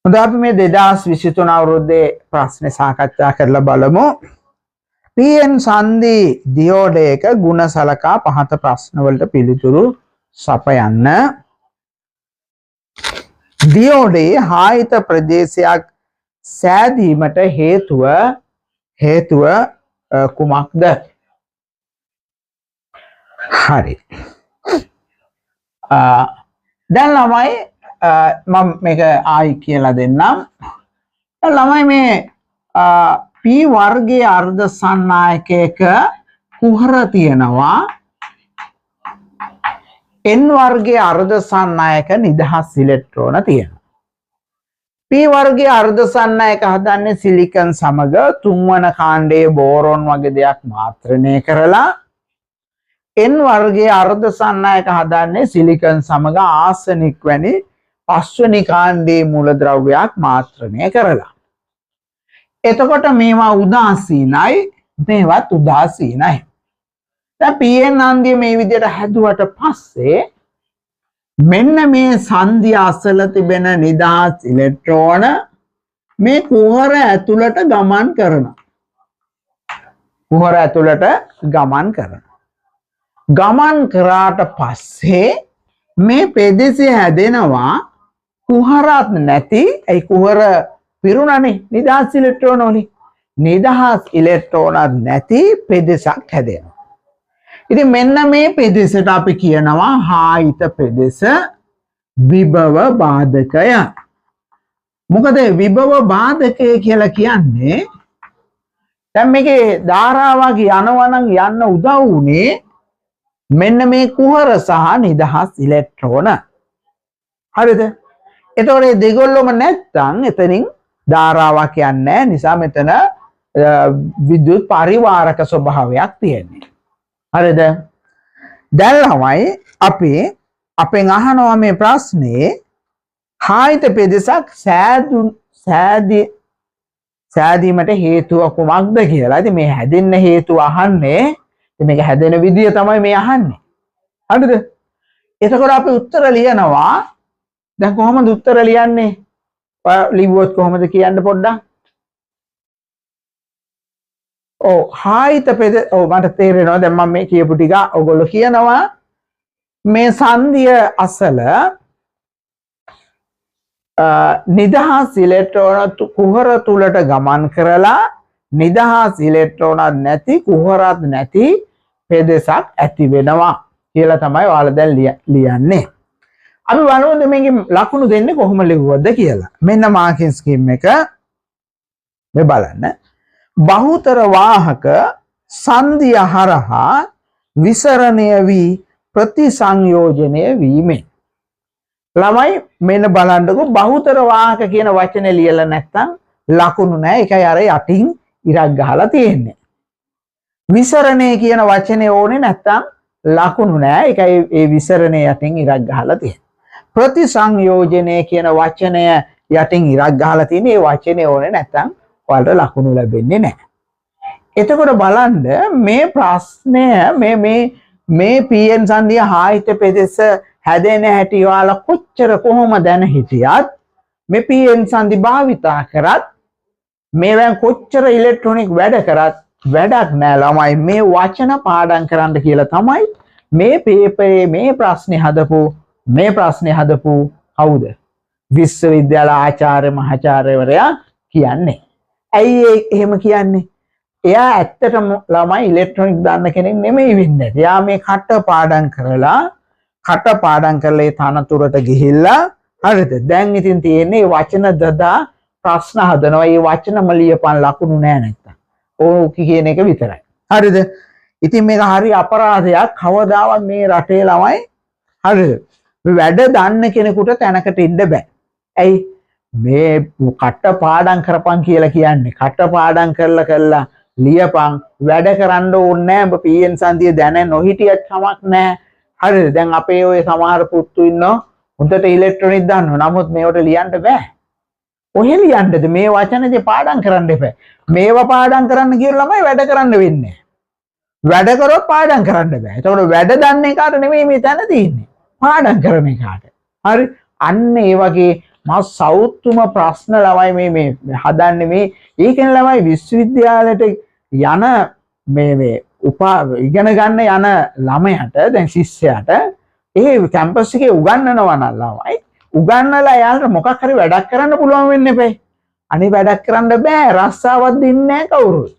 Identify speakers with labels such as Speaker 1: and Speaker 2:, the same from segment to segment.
Speaker 1: හොඳ අපි මේ 2023 අවුරුද්දේ ප්‍රශ්න සාකච්ඡා කරලා බලමු. PN සංදි දියෝඩයක ಗುಣ සලකා පහත ප්‍රශ්න වලට පිළිතුරු සපයන්න. දියෝඩේ හායිත ප්‍රදේශයක් සෑදීමට හේතුව කුමක්ද? හරි. දැන් ළමයි මම මේක ආයි කියලා දෙන්නම්. ළමයි මේ P වර්ගයේ අර්ධ සන්නායකයක කුහර තියෙනවා. N වර්ගයේ අර්ධ සන්නායක නිදහස් ඉලෙක්ට්‍රෝන තියෙනවා. P වර්ගයේ අර්ධ සන්නායක හදන්නේ සිලිකන් සමග තුන්වන කාණ්ඩයේ බෝරොන් වගේ දෙයක් මාත්‍රණය කරලා N වර්ගයේ අර්ධ සන්නායක හදන්නේ සිලිකන් සමග ආසනික් වැනි පස්වෙනි කාණ්ඩයේ මූලද්‍රව්‍යයක් මාත්‍රණය කරලා. එතකොට මේවා උදාසීනයි, මේවත් උදාසීනයි. දැන් PN හන්දිය මේ විදිහට හැදුවට පස්සේ මෙන්න මේ සංධිය අසල තිබෙන නිදහස් ඉලෙක්ට්‍රෝන මේ කුහර ඇතුළට ගමන් කරනවා. කුහර ඇතුළට ගමන් කරනවා. ගමන් කරාට පස්සේ මේ පෙදෙසේ හැදෙනවා කුහරත් නැති, ඒ කුහර පිරුණනේ නිදහස් ඉලෙක්ට්‍රෝන වලින්. නිදහස් ඉලෙක්ට්‍රෝනත් නැති පෙදෙසක් හැදෙනවා. ඉතින් මෙන්න මේ පෙදෙසට අපි කියනවා හායිත පෙදෙස විභව බාධකය. මොකද විභව බාධකය කියලා කියන්නේ දැන් මේකේ ධාරාවක් යනවා නම් යන්න උදව් වුනේ මෙන්න මේ කුහර සහ නිදහස් ඉලෙක්ට්‍රෝන. හරිද? එතකොට මේ දෙගොල්ලොම නැත්තම් එතනින් ධාරාවක් යන්නේ නැහැ. නිසා මෙතන විද්‍යුත් පරිවාරක ස්වභාවයක් තියෙන්නේ. හරිද? දැන් ළමයි අපි අපෙන් අහනවා මේ ප්‍රශ්නේ හායිත පෙදෙසක් සෑදීමට හේතුව කුමක්ද කියලා. ඉතින් මේ හැදෙන්න හේතුව අහන්නේ, මේක හැදෙන විදිය තමයි මේ අහන්නේ. හරිද? එතකොට අපි උත්තර ලියනවා. දැන් කොහොමද උත්තර ලියන්නේ? ලිව්වොත් කොහොමද කියන්න පොඩ්ඩක්? හායිත පෙද මට තේරෙනවා දැන් මම මේ කියපු ටික ඔයගොල්ලෝ කියනවා මේ සංධිය අසල නිදහස් ඉලෙක්ට්‍රෝන කුහර තුලට ගමන් කරලා නිදහස් ඉලෙක්ට්‍රෝනත් නැති කුහරත් නැති පෙදෙසක් ඇති වෙනවා කියලා තමයි ඔයාලා දැන් ලියන්නේ. අපි බලමු මේකේ ලකුණු දෙන්නේ කොහොම ලිව්වද කියලා. මෙන්න මාකින් ස්කීම් එක මේ බලන්න. බහුතර වාහක සංධිය හරහා විසරණය වී ප්‍රතිසංයෝජනය වීමෙන්. ළමයි මෙන්න බලන්නකො බහුතර වාහක කියන වචනේ ලියලා නැත්නම් ලකුණු නැහැ. ඒකයි අර යටින් ඉරක් ගහලා තියෙන්නේ. විසරණය කියන වචනේ ඕනේ නැත්නම් ලකුණු නැහැ. ඒකයි ඒ විසරණය යටින් ඉරක් ගහලා තියෙන්නේ. ප්‍රතිසංයෝජනය කියන වචනය යටින් ඉරක් ගහලා තියෙන්නේ. ඒ වචනේ ඕනේ නැත්නම් ඔයාලට ලකුණු ලැබෙන්නේ නැහැ. එතකොට බලන්න මේ ප්‍රශ්නය මේ PN සංධිය හායිත පෙදෙස හැදෙන හැටි ඔයාලා කොච්චර කොහොම දැන හිටියත් මේ PN සංධි භාවිතා කරත් මේවෙන් කොච්චර ඉලෙක්ට්‍රොනික වැඩ කරත් වැඩක් නෑ ළමයි. මේ වචන පාඩම් කරන්න කියලා තමයි මේ පේපරේ මේ ප්‍රශ්නේ හදපු කවුද? විශ්වවිද්‍යාල ආචාර්ය මහාචාර්යවරයා කියන්නේ. ඇයි එහෙම කියන්නේ? එයා ඇත්තටම ළමයි ඉලෙක්ට්‍රොනික දාන්න කෙනෙක් නෙමෙයි වෙන්නේ. එයා මේ කට පාඩම් කරලා ඒ තනතුරට ගිහිල්ලා හරිද? දැන් ඉතින් තියෙන්නේ වචන දදා ප්‍රශ්න හදනවා. මේ වචනම ලියපන් ලකුණු නෑ නැත්තම්. ඕක කියන එක විතරයි. හරිද? ඉතින් මේක හරි අපරාධයක්. කවදාවත් මේ රටේ ළමයි හරිද? වැඩ දන්න කෙනෙකුට තැනකට ඉන්න බෑ. ඇයි? මේ කට පාඩම් කරපන් කියලා කියන්නේ. කට පාඩම් කරලා ලියපන්. වැඩ කරන්න ඕනේ නෑ. ඔබ PN සංධිය දැන නොහිටියත් කමක් නෑ. හරිද? දැන් අපේ ඔය සමහර පුත්තු ඉන්නවා හොඳට ඉලෙක්ට්‍රොනික දන්නවා. නමුත් මේවට ලියන්න බෑ. ඔහෙ ලියන්නද මේ වචනේදී පාඩම් කරන්න එපා. මේවා පාඩම් කරන්න කියලා ළමයි වැඩ කරන්න වෙන්නේ. වැඩ කරොත් පාඩම් කරන්න බෑ. ඒතකොට වැඩ දන්නේ කාට නෙමෙයි මේ තැන තියෙන්නේ. පාඩම් කරන එකාට. හරි? අන්න ඒ වගේ මා සෞතුම ප්‍රශ්න ළමයි මේ හදන්නේ මේ ඒකෙන් ළමයි විශ්වවිද්‍යාලයට යන මේ ඉගෙන ගන්න යන ළමයට දැන් ශිෂ්‍යයාට ඒ කැම්පස් එකේ උගන්වනවා නම් ළමයි උගන්වලා එයාලට මොකක් හරි වැඩක් කරන්න පුළුවන් වෙන්න එපේ. අනේ වැඩක් කරන්න බෑ රස්සාවක් දෙන්නේ නැහැ කවුරුත්.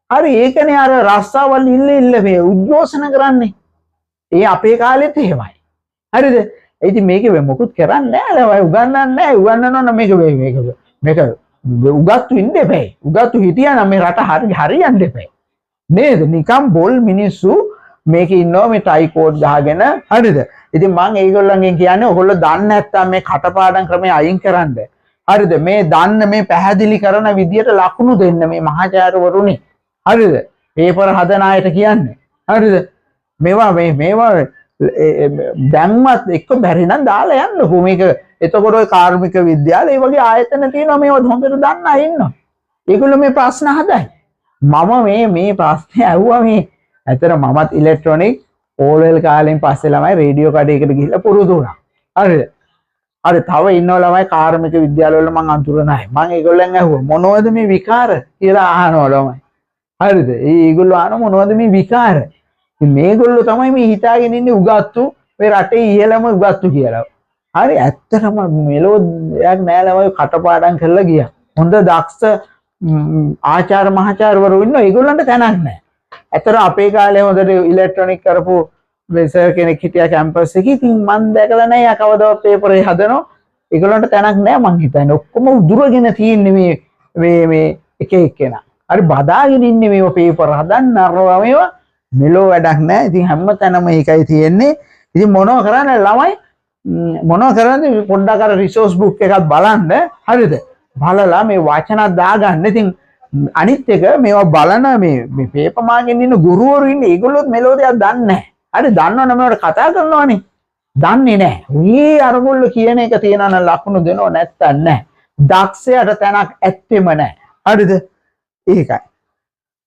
Speaker 1: හරි ඒකනේ අර රස්සාවල් ඉල්ල මේ උද්ඝෝෂණ කරන්නේ. ඒ අපේ කාලෙත් එහෙමයි. හරිද? ඉතින් මේකේ මොකුත් කරන්නේ නැහැ ළමයි උගන්වන්නේ නැහැ උගන්වනවා නම් මේක උගත්තු ඉන්න එපේ. උගත්තු හිටියා නම් මේ රට හරියන්න එපේ. නේද? නිකම් බොල් මිනිස්සු මේකේ ඉන්නවා මේ ටයි කෝඩ් ගහගෙන හරිද? ඉතින් මම ඒගොල්ලන්ගෙන් කියන්නේ ඔයගොල්ලෝ දන්නේ නැත්තම් මේ කටපාඩම් ක්‍රමය අයින් කරන්න. හරිද? මේ දන්න මේ පැහැදිලි කරන විදියට ලකුණු දෙන්න මේ මහාචාර්යවරුනි. හරිද? පේපර් හදන අයට කියන්නේ. හරිද? මේවා දැන්වත් එක්ක බැරි නම් දාලා යන්නකෝ මේක. එතකොට ඔය කාර්මික විද්‍යාල ඒ වගේ ආයතන තියෙනවා මේවා හොඳට දන්න අය ඉන්නවා. ඒගොල්ලෝ මේ ප්‍රශ්න හදයි. මම මේ ප්‍රශ්නේ ඇහුවා මේ ඇතර මමත් ඉලෙක්ට්‍රොනික ඕලෙල් කාලෙන් පස්සේ ළමයි රේඩියෝ කඩේකට ගිහිල්ලා පුරුදු වුණා. හරිද? හරි තව ඉන්නව ළමයි කාර්මික විද්‍යාලවල මං අඳුරන අය. මං ඒගොල්ලන් ඇහුවා මොනවද මේ විකාර කියලා අහනවා ළමයි. හරිද? ඒගොල්ලෝ අහන මොනවද මේ විකාර? ඉතින් මේගොල්ලෝ තමයි මේ හිතාගෙන ඉන්නේ උගත්තු මේ රටේ ඉහළම උගත්තු කියලා. හරි ඇත්තටම මෙලෝඩියක් නෑ ළමයි කටපාඩම් කරලා ගියා. හොඳ දක්ෂ ආචාර්ය මහාචාර්යවරු ඉන්නවා ඒගොල්ලන්ට තැනක් නෑ. ඇත්තට අපේ කාලේ හොඳට ඉලෙක්ට්‍රොනික කරපු සර් කෙනෙක් හිටියා කැම්පස් එකේ. ඉතින් මම දැකලා නෑ කවදාවත් පේපරේ හදනවා. ඒගොල්ලන්ට තැනක් නෑ මං හිතන්නේ. ඔක්කොම උදුරගෙන තියෙන්නේ මේ එක එක්කෙනා. හරි බදාගෙන ඉන්නේ මේව පේපර් හදන්න අරවා මේවා මෙලෝ වැඩක් නෑ. ඉතින් හැමතැනම ඒකයි තියෙන්නේ. ඉතින් මොනව කරන්නේ ළමයි මොනව කරන්නේ පොඩ්ඩක් අර රිසෝස් බුක් එකක් බලන්න. හරිද? බලලා මේ වචන දාගන්න. ඉතින් අනිත් එක මේවා බලන මේ පේපර් මාගෙන් ඉන්න ගුරුවරු ඉන්නේ ඒගොල්ලොත් මෙලෝඩියක් දන්නේ නැහැ. හරි දන්නවනේ මේවට කතා කරනවානේ. දන්නේ නැහැ. උයි අරගොල්ලෝ කියන එක තියනවා නම් ලකුණු දෙනව නැත්තම් නැහැ. දක්ෂයට තැනක් ඇත්තෙම නැහැ. හරිද? ඒකයි.